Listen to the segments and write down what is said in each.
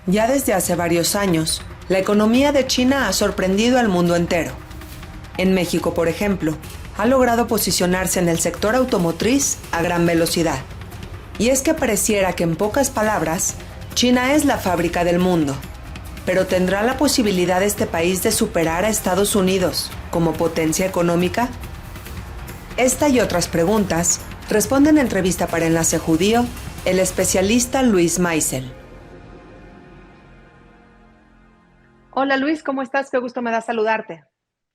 Ya desde hace varios años, la economía de China ha sorprendido al mundo entero. En México, por ejemplo, ha logrado posicionarse en el sector automotriz a gran velocidad. Y es que pareciera que en pocas palabras, China es la fábrica del mundo. Pero ¿tendrá la posibilidad este país de superar a Estados Unidos como potencia económica? Esta y otras preguntas responde en entrevista para Enlace Judío el especialista Luis Maisel. Hola Luis, ¿cómo estás? Qué gusto me da saludarte.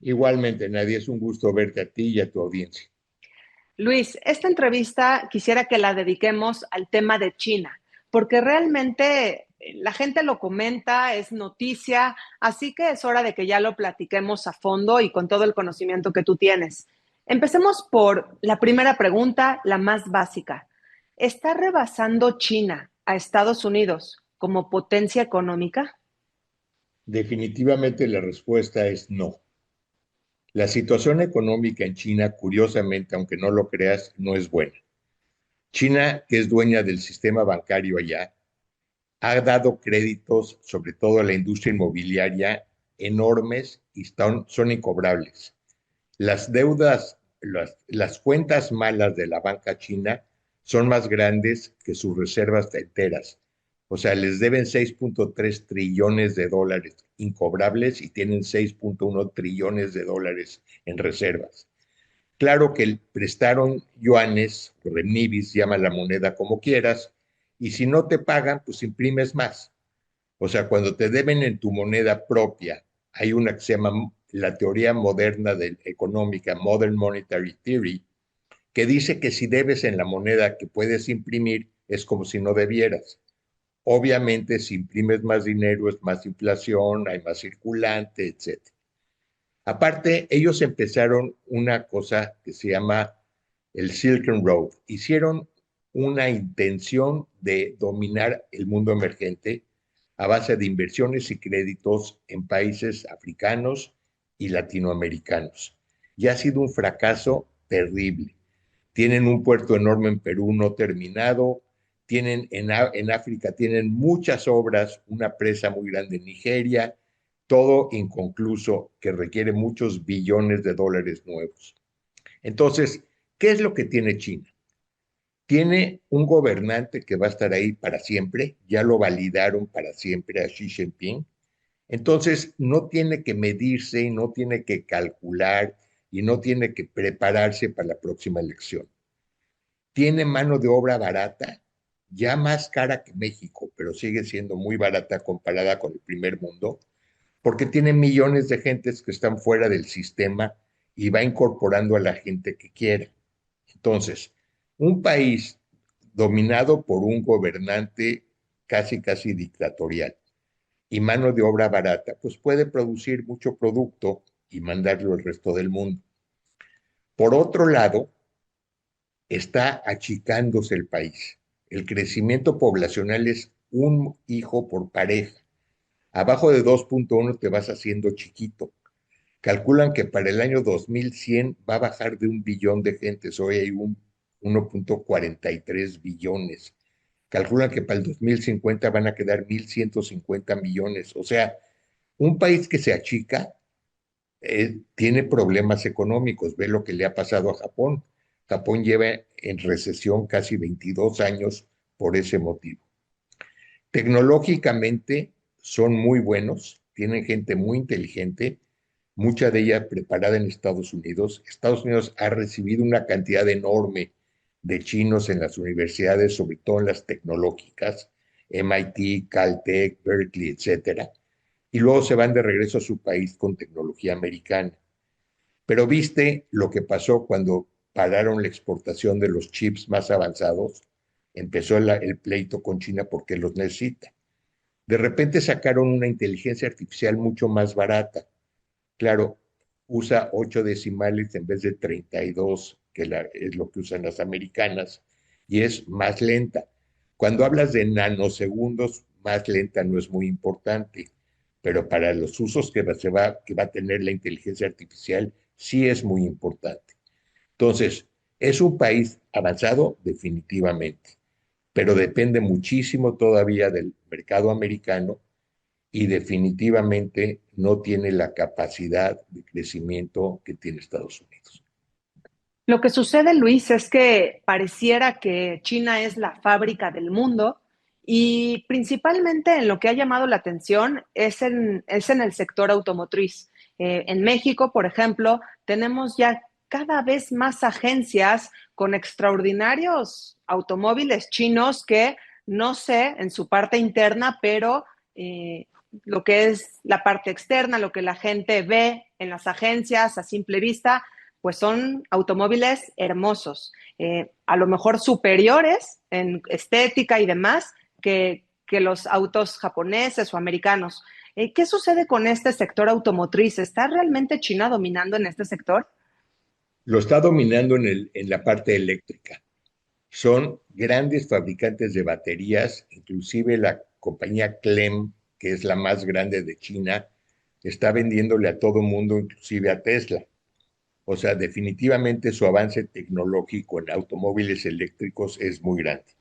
Igualmente, Nadia, es un gusto verte a ti y a tu audiencia. Luis, esta entrevista quisiera que la dediquemos al tema de China, porque realmente la gente lo comenta, es noticia, así que es hora de que ya lo platiquemos a fondo y con todo el conocimiento que tú tienes. Empecemos por la primera pregunta, la más básica. ¿Está rebasando China a Estados Unidos como potencia económica? Definitivamente la respuesta es no. La situación económica en China, curiosamente, aunque no lo creas, no es buena. China, que es dueña del sistema bancario allá, ha dado créditos, sobre todo a la industria inmobiliaria, enormes y son incobrables. Las deudas, las cuentas malas de la banca china son más grandes que sus reservas enteras. O sea, les deben 6.3 trillones de dólares incobrables y tienen 6.1 trillones de dólares en reservas. Claro que prestaron yuanes, renminbis, llama la moneda como quieras, y si no te pagan, pues imprimes más. O sea, cuando te deben en tu moneda propia, hay una que se llama la teoría moderna económica, Modern Monetary Theory, que dice que si debes en la moneda que puedes imprimir, es como si no debieras. Obviamente, si imprimes más dinero, es más inflación, hay más circulante, etcétera. Aparte, ellos empezaron una cosa que se llama el Silk Road. Hicieron una intención de dominar el mundo emergente a base de inversiones y créditos en países africanos y latinoamericanos. Y ha sido un fracaso terrible. Tienen un puerto enorme en Perú no terminado, tienen en África tienen muchas obras, una presa muy grande en Nigeria, todo inconcluso que requiere muchos billones de dólares nuevos. Entonces, ¿qué es lo que tiene China? Tiene un gobernante que va a estar ahí para siempre, ya lo validaron para siempre a Xi Jinping, entonces no tiene que medirse y no tiene que calcular y no tiene que prepararse para la próxima elección. Tiene mano de obra barata, ya más cara que México, pero sigue siendo muy barata comparada con el primer mundo, porque tiene millones de gentes que están fuera del sistema y va incorporando a la gente que quiere. Entonces, un país dominado por un gobernante casi dictatorial y mano de obra barata, pues puede producir mucho producto y mandarlo al resto del mundo. Por otro lado, está achicándose el país. El crecimiento poblacional es un hijo por pareja. Abajo de 2.1 te vas haciendo chiquito. Calculan que para el año 2100 va a bajar de 1 billón de gentes. Hoy hay un 1.43 billones. Calculan que para el 2050 van a quedar 1.150 millones. O sea, un país que se achica tiene problemas económicos. Ve lo que le ha pasado a Japón. Japón lleva en recesión casi 22 años por ese motivo. Tecnológicamente son muy buenos, tienen gente muy inteligente, mucha de ella preparada en Estados Unidos. Estados Unidos ha recibido una cantidad enorme de chinos en las universidades, sobre todo en las tecnológicas, MIT, Caltech, Berkeley, etcétera, y luego se van de regreso a su país con tecnología americana. Pero viste lo que pasó cuando pararon la exportación de los chips más avanzados, empezó el pleito con China porque los necesita. De repente sacaron una inteligencia artificial mucho más barata. Claro, usa 8 decimales en vez de 32, es lo que usan las americanas, y es más lenta. Cuando hablas de nanosegundos, más lenta no es muy importante, pero para los usos que va a tener la inteligencia artificial, sí es muy importante. Entonces, ¿es un país avanzado? Definitivamente, pero depende muchísimo todavía del mercado americano y definitivamente no tiene la capacidad de crecimiento que tiene Estados Unidos. Lo que sucede, Luis, es que pareciera que China es la fábrica del mundo y principalmente en lo que ha llamado la atención es en el sector automotriz. En México, por ejemplo, tenemos ya cada vez más agencias con extraordinarios automóviles chinos que no sé en su parte interna, pero lo que es la parte externa, lo que la gente ve en las agencias a simple vista, pues son automóviles hermosos, a lo mejor superiores en estética y demás que los autos japoneses o americanos. ¿Qué sucede con este sector automotriz? ¿Está realmente China dominando en este sector? Lo está dominando en la parte eléctrica. Son grandes fabricantes de baterías, inclusive la compañía Clem, que es la más grande de China, está vendiéndole a todo mundo, inclusive a Tesla. O sea, definitivamente su avance tecnológico en automóviles eléctricos es muy grande.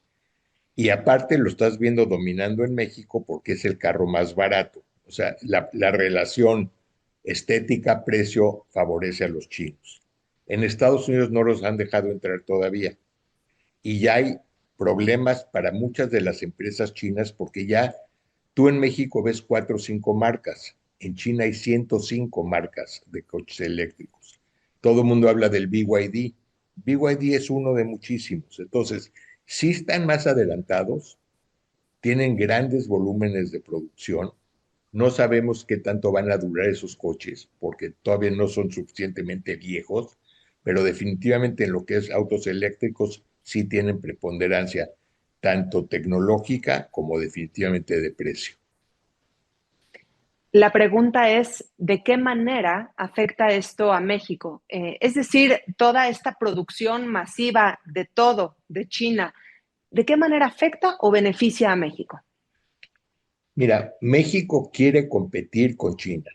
Y aparte lo estás viendo dominando en México porque es el carro más barato. O sea, la relación estética-precio favorece a los chinos. En Estados Unidos no los han dejado entrar todavía. Y ya hay problemas para muchas de las empresas chinas porque ya tú en México ves 4 o 5 marcas. En China hay 105 marcas de coches eléctricos. Todo el mundo habla del BYD. BYD es uno de muchísimos. Entonces, sí están más adelantados, tienen grandes volúmenes de producción. No sabemos qué tanto van a durar esos coches porque todavía no son suficientemente viejos, pero definitivamente en lo que es autos eléctricos sí tienen preponderancia, tanto tecnológica como definitivamente de precio. La pregunta es, ¿de qué manera afecta esto a México? Es decir, toda esta producción masiva de todo, de China, ¿de qué manera afecta o beneficia a México? Mira, México quiere competir con China.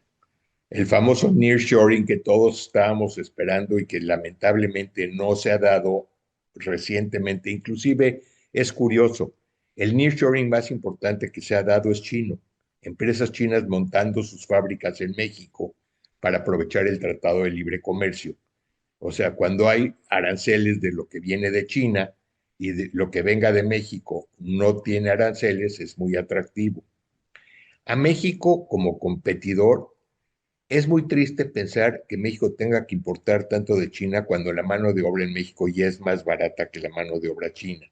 El famoso nearshoring que todos estábamos esperando y que lamentablemente no se ha dado recientemente. Inclusive es curioso, el nearshoring más importante que se ha dado es chino. Empresas chinas montando sus fábricas en México para aprovechar el Tratado de Libre Comercio. O sea, cuando hay aranceles de lo que viene de China y de lo que venga de México no tiene aranceles, es muy atractivo. A México como competidor es muy triste pensar que México tenga que importar tanto de China cuando la mano de obra en México ya es más barata que la mano de obra china.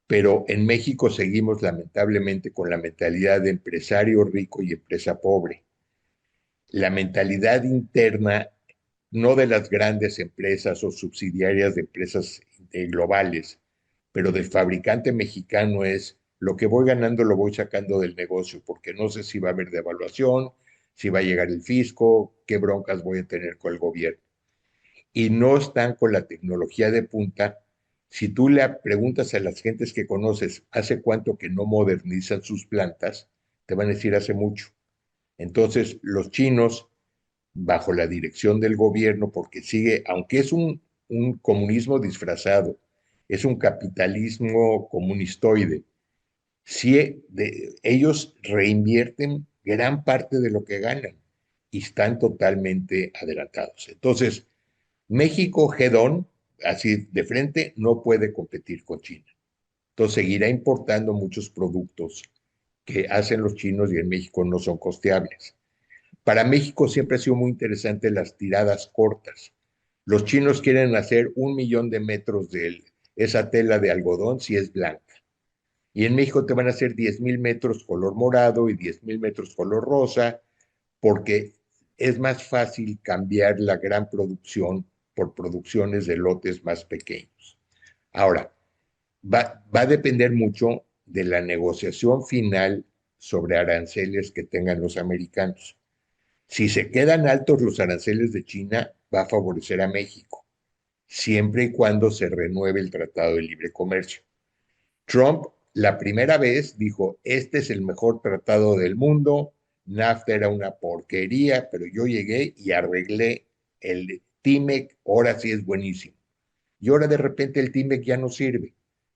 Pero en México seguimos lamentablemente con la mentalidad de empresario rico y empresa pobre. La mentalidad interna, no de las grandes empresas o subsidiarias de empresas globales, pero del fabricante mexicano es lo que voy ganando lo voy sacando del negocio, porque no sé si va a haber devaluación, si va a llegar el fisco, qué broncas voy a tener con el gobierno. Y no están con la tecnología de punta. Si tú le preguntas a las gentes que conoces hace cuánto que no modernizan sus plantas, te van a decir hace mucho. Entonces, los chinos, bajo la dirección del gobierno, porque sigue, aunque es un comunismo disfrazado, es un capitalismo comunistoide, sí, ellos reinvierten gran parte de lo que ganan y están totalmente adelantados. Entonces, México, head-on, así de frente, no puede competir con China. Entonces, seguirá importando muchos productos que hacen los chinos y en México no son costeables. Para México siempre ha sido muy interesante las tiradas cortas. Los chinos quieren hacer 1 millón de metros de esa tela de algodón si es blanca. Y en México te van a hacer 10,000 metros color morado y 10,000 metros color rosa, porque es más fácil cambiar la gran producción por producciones de lotes más pequeños. Ahora, va a depender mucho de la negociación final sobre aranceles que tengan los americanos. Si se quedan altos los aranceles de China, va a favorecer a México, siempre y cuando se renueve el Tratado de Libre Comercio. Trump la primera vez dijo, este es el mejor tratado del mundo, NAFTA era una porquería, pero yo llegué y arreglé el TIMEC, ahora sí es buenísimo. Y ahora de repente el TIMEC ya no sirve.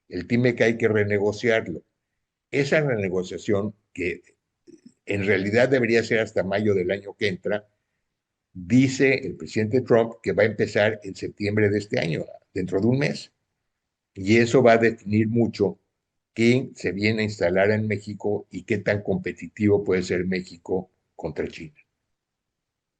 El TIMEC hay que renegociarlo. Esa renegociación, que en realidad debería ser hasta mayo del año que entra, dice el presidente Trump que va a empezar en septiembre de este año, dentro de un mes. Y eso va a definir mucho quién se viene a instalar en México y qué tan competitivo puede ser México contra China.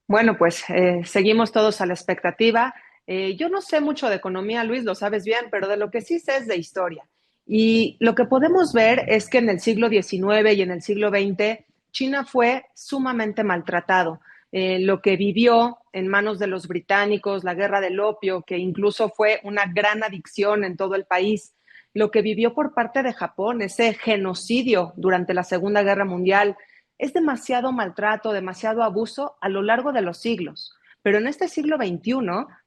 Bueno, pues seguimos todos a la expectativa. Yo no sé mucho de economía, Luis, lo sabes bien, pero de lo que sí sé es de historia. Y lo que podemos ver es que en el siglo XIX y en el siglo XX, China fue sumamente maltratado. Lo que vivió en manos de los británicos, la guerra del opio, que incluso fue una gran adicción en todo el país, lo que vivió por parte de Japón, ese genocidio durante la Segunda Guerra Mundial, es demasiado maltrato, demasiado abuso a lo largo de los siglos. Pero en este siglo XXI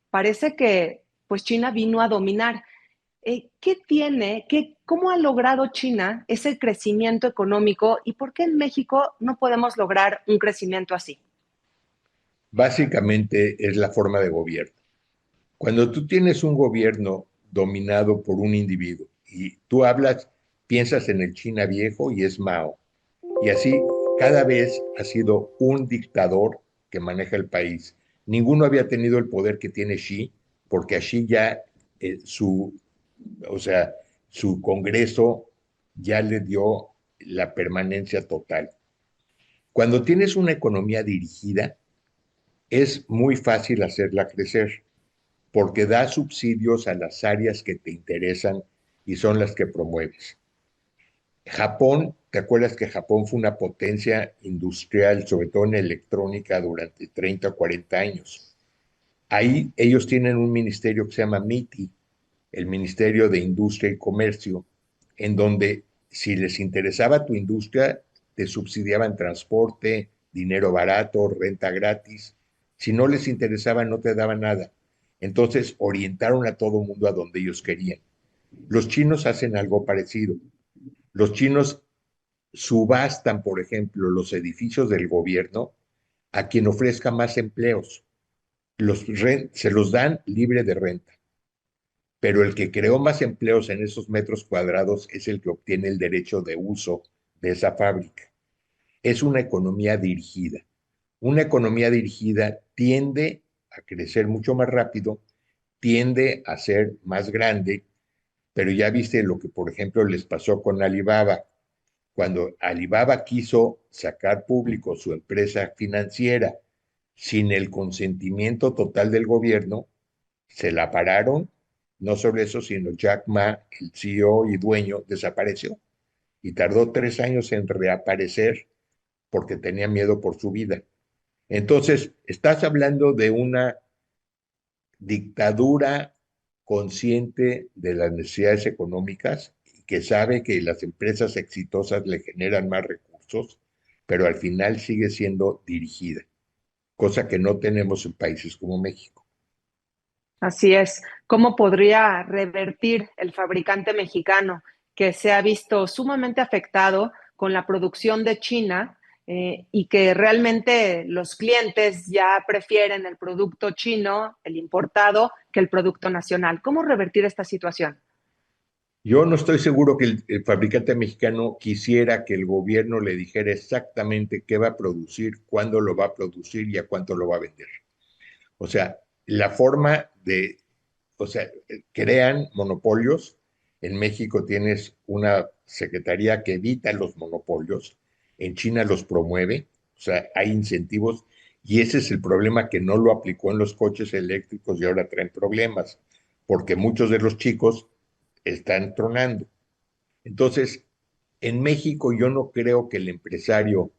parece que pues China vino a dominar. ¿Qué tiene, cómo ha logrado China ese crecimiento económico y por qué en México no podemos lograr un crecimiento así? Básicamente es la forma de gobierno. Cuando tú tienes un gobierno dominado por un individuo y tú hablas, piensas en el China viejo y es Mao. Y así cada vez ha sido un dictador que maneja el país. Ninguno había tenido el poder que tiene Xi, porque a Xi ya o sea, su Congreso ya le dio la permanencia total. Cuando tienes una economía dirigida, es muy fácil hacerla crecer porque da subsidios a las áreas que te interesan y son las que promueves. Japón, ¿te acuerdas que Japón fue una potencia industrial, sobre todo en electrónica, durante 30 o 40 años? Ahí ellos tienen un ministerio que se llama MITI, el Ministerio de Industria y Comercio, en donde si les interesaba tu industria, te subsidiaban transporte, dinero barato, renta gratis. Si no les interesaba, no te daban nada. Entonces orientaron a todo el mundo a donde ellos querían. Los chinos hacen algo parecido. Los chinos subastan, por ejemplo, los edificios del gobierno a quien ofrezca más empleos. Se los dan libre de renta, pero el que creó más empleos en esos metros cuadrados es el que obtiene el derecho de uso de esa fábrica. Es una economía dirigida. Una economía dirigida tiende a crecer mucho más rápido, tiende a ser más grande, pero ya viste lo que, por ejemplo, les pasó con Alibaba. Cuando Alibaba quiso sacar público su empresa financiera sin el consentimiento total del gobierno, se la pararon. No solo eso, sino Jack Ma, el CEO y dueño, desapareció y tardó 3 años en reaparecer porque tenía miedo por su vida. Entonces, estás hablando de una dictadura consciente de las necesidades económicas y que sabe que las empresas exitosas le generan más recursos, pero al final sigue siendo dirigida, cosa que no tenemos en países como México. Así es. ¿Cómo podría revertir el fabricante mexicano que se ha visto sumamente afectado con la producción de China y que realmente los clientes ya prefieren el producto chino, el importado, que el producto nacional? ¿Cómo revertir esta situación? Yo no estoy seguro que el fabricante mexicano quisiera que el gobierno le dijera exactamente qué va a producir, cuándo lo va a producir y a cuánto lo va a vender. O sea, la forma de, o sea, crean monopolios. En México tienes una secretaría que evita los monopolios, en China los promueve, o sea, hay incentivos y ese es el problema que no lo aplicó en los coches eléctricos y ahora traen problemas, porque muchos de los chicos están tronando. Entonces, en México yo no creo que el empresario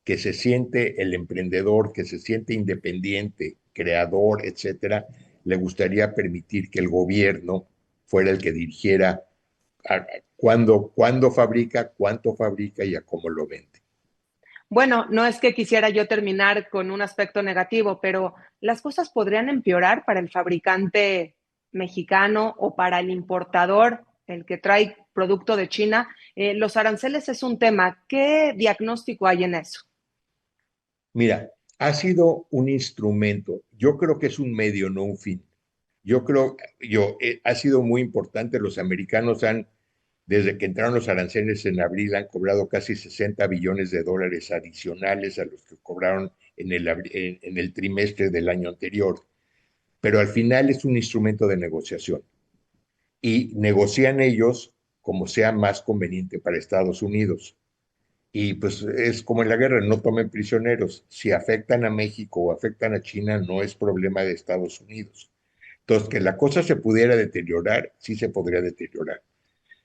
que se siente el emprendedor, que se siente independiente, creador, etcétera, le gustaría permitir que el gobierno fuera el que dirigiera cuándo fabrica, cuánto fabrica y a cómo lo vende. Bueno, no es que quisiera yo terminar con un aspecto negativo, pero las cosas podrían empeorar para el fabricante mexicano o para el importador, el que trae producto de China. Los aranceles es un tema. ¿Qué diagnóstico hay en eso? Mira, ha sido un instrumento, yo creo que es un medio, no un fin. Ha sido muy importante, los americanos han Desde que entraron los aranceles en abril han cobrado casi 60 billones de dólares adicionales a los que cobraron en el trimestre del año anterior. Pero al final es un instrumento de negociación y negocian ellos como sea más conveniente para Estados Unidos. Y pues es como en la guerra, no tomen prisioneros. Si afectan a México o afectan a China, no es problema de Estados Unidos. Entonces, que la cosa se pudiera deteriorar, sí se podría deteriorar.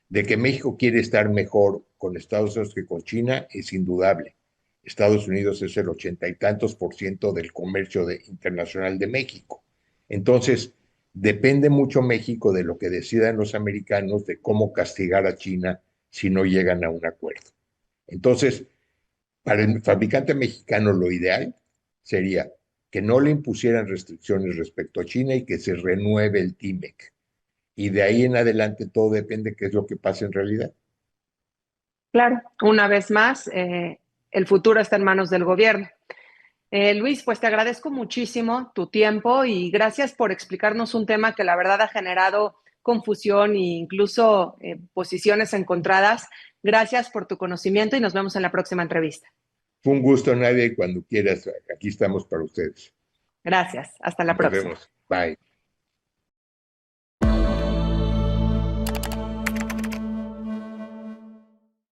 De que México quiere estar mejor con Estados Unidos que con China es indudable. Estados Unidos es el 80 y tantos% del comercio internacional de México. Entonces, depende mucho México de lo que decidan los americanos de cómo castigar a China si no llegan a un acuerdo. Entonces, para el fabricante mexicano lo ideal sería que no le impusieran restricciones respecto a China y que se renueve el TIMEC. Y de ahí en adelante todo depende de qué es lo que pase en realidad. Claro, una vez más, el futuro está en manos del gobierno. Luis, pues te agradezco muchísimo tu tiempo y gracias por explicarnos un tema que la verdad ha generado confusión e incluso posiciones encontradas. Gracias por tu conocimiento y nos vemos en la próxima entrevista. Fue un gusto, Nadia, y cuando quieras, aquí estamos para ustedes. Gracias. Hasta la Nos próxima. vemos. Bye.